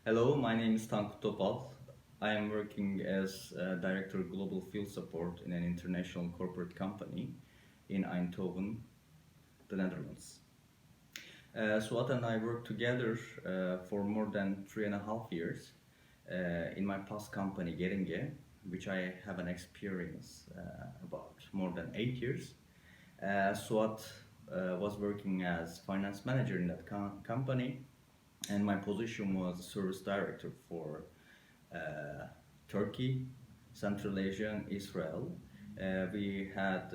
Hello, my name is Tankut Topal. I am working as Director Global Field Support in an international corporate company in Eindhoven, the Netherlands. Swat and I worked together for more than 3.5 years in my past company, Volledige, which I have an experience about more than 8 years. Swat was working as finance manager in that company, and my position was service director for Turkey, Central Asia, and Israel. We had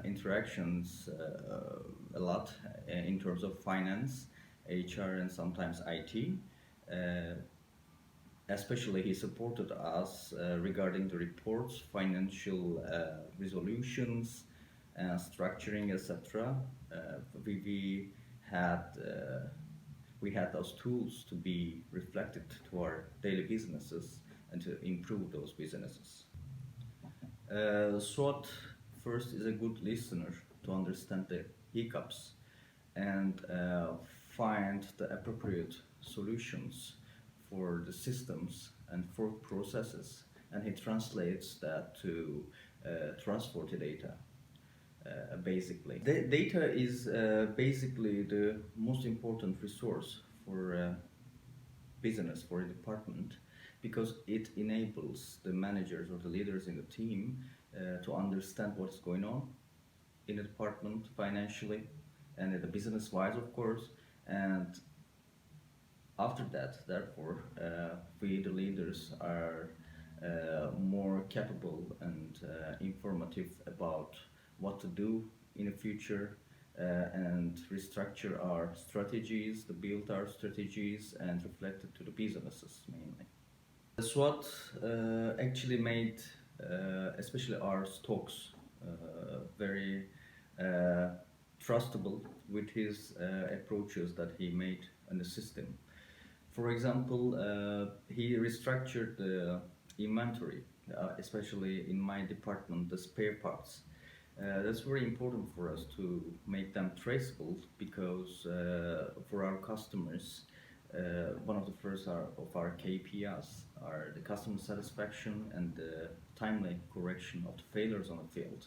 interactions a lot in terms of finance, HR, and sometimes IT. Especially, he supported us regarding the reports, financial resolutions, structuring, etc. We had we had those tools to be reflected to our daily businesses and to improve those businesses. SWOT first is a good listener to understand the hiccups and find the appropriate solutions for the systems and for processes, and he translates that to transfer the data. Basically, the data is basically the most important resource for business, for a department, because it enables the managers or the leaders in the team to understand what's going on in the department financially and the business wise, of course. And after that, therefore, we the leaders are more capable and informative about what to do in the future and restructure our strategies, to build our strategies and reflect it to the businesses mainly. SWOT actually made especially our stocks very trustable with his approaches that he made in the system. For example, he restructured the inventory, especially in my department, the spare parts. That's very important for us to make them traceable because for our customers, one of the first of our KPIs are the customer satisfaction and the timely correction of the failures on the field.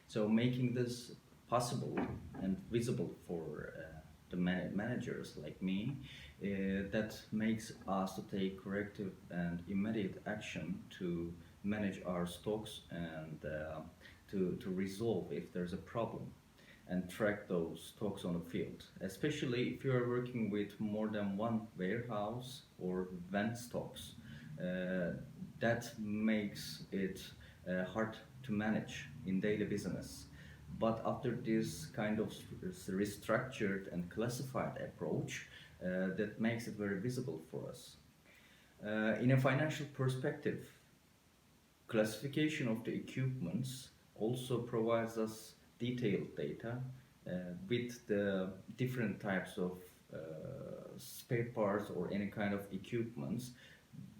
So making this possible and visible for the managers like me, that makes us to take corrective and immediate action to manage our stocks and to resolve if there's a problem and track those stocks on the field, especially if you are working with more than one warehouse or vent stocks. That makes it hard to manage in daily business. But after this kind of restructured and classified approach, that makes it very visible for us. In a financial perspective, classification of the equipments also provides us detailed data with the different types of spare parts or any kind of equipments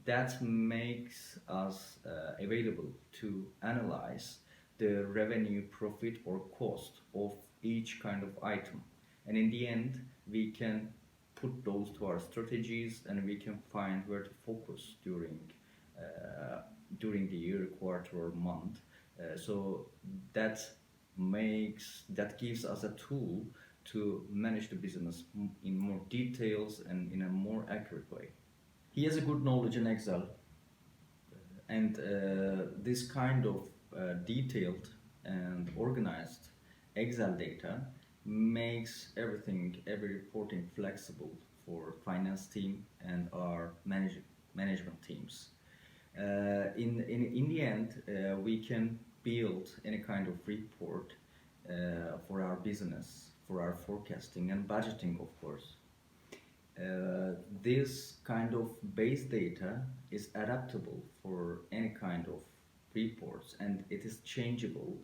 that makes us available to analyze the revenue, profit or cost of each kind of item, and in the end we can put those to our strategies and we can find where to focus during the year, quarter or month. So that gives us a tool to manage the business in more details and in a more accurate way. He has a good knowledge in Excel, and this kind of detailed and organized Excel data makes every reporting flexible for finance team and our management teams. In the end, we can build any kind of report for our business, for our forecasting and budgeting, of course. This kind of base data is adaptable for any kind of reports, and it is changeable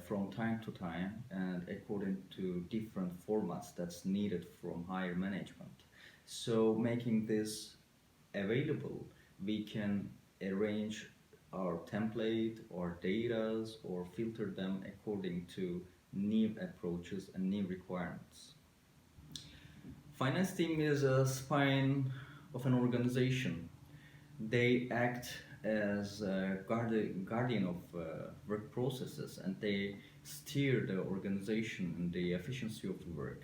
from time to time and according to different formats that's needed from higher management. So making this available, we can arrange our template or data or filter them according to new approaches and new requirements. Finance team is a spine of an organization. They act as a guardian of work processes, and they steer the organization and the efficiency of the work.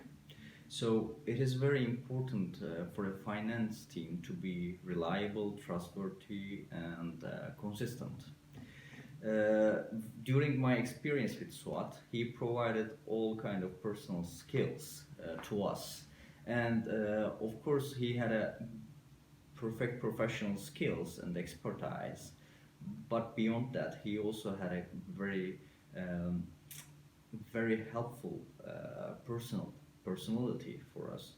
So it is very important for a finance team to be reliable, trustworthy, and consistent. Uh, During my experience with SWAT, he provided all kind of personal skills to us, and of course he had a perfect professional skills and expertise. But beyond that, he also had a um, very helpful personality for us.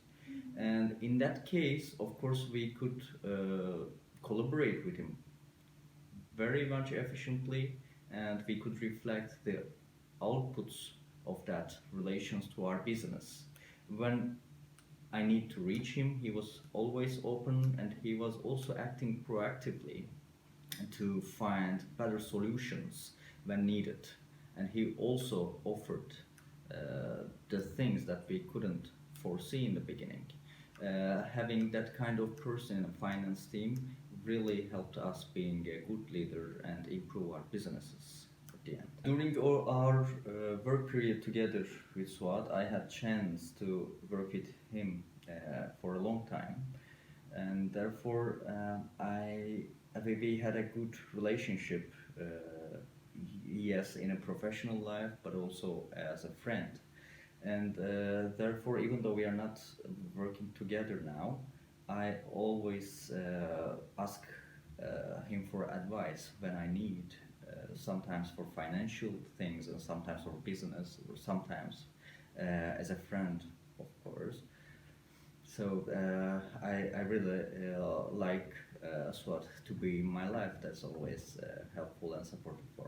And in that case, of course, we could collaborate with him very much efficiently, and we could reflect the outputs of that relations to our business. When I need to reach him, he was always open, and he was also acting proactively to find better solutions when needed. And he also offered the things that we couldn't foresee in the beginning. Having that kind of person in a finance team really helped us being a good leader and improve our businesses at the end. During our work period together with Suat, I had chance to work with him for a long time, and therefore we had a good relationship. Yes, in a professional life, but also as a friend. And therefore, even though we are not working together now, I always ask him for advice when I need, sometimes for financial things, and sometimes for business, or sometimes as a friend, of course. So I really like SWAT to be in my life. That's always helpful and supportive for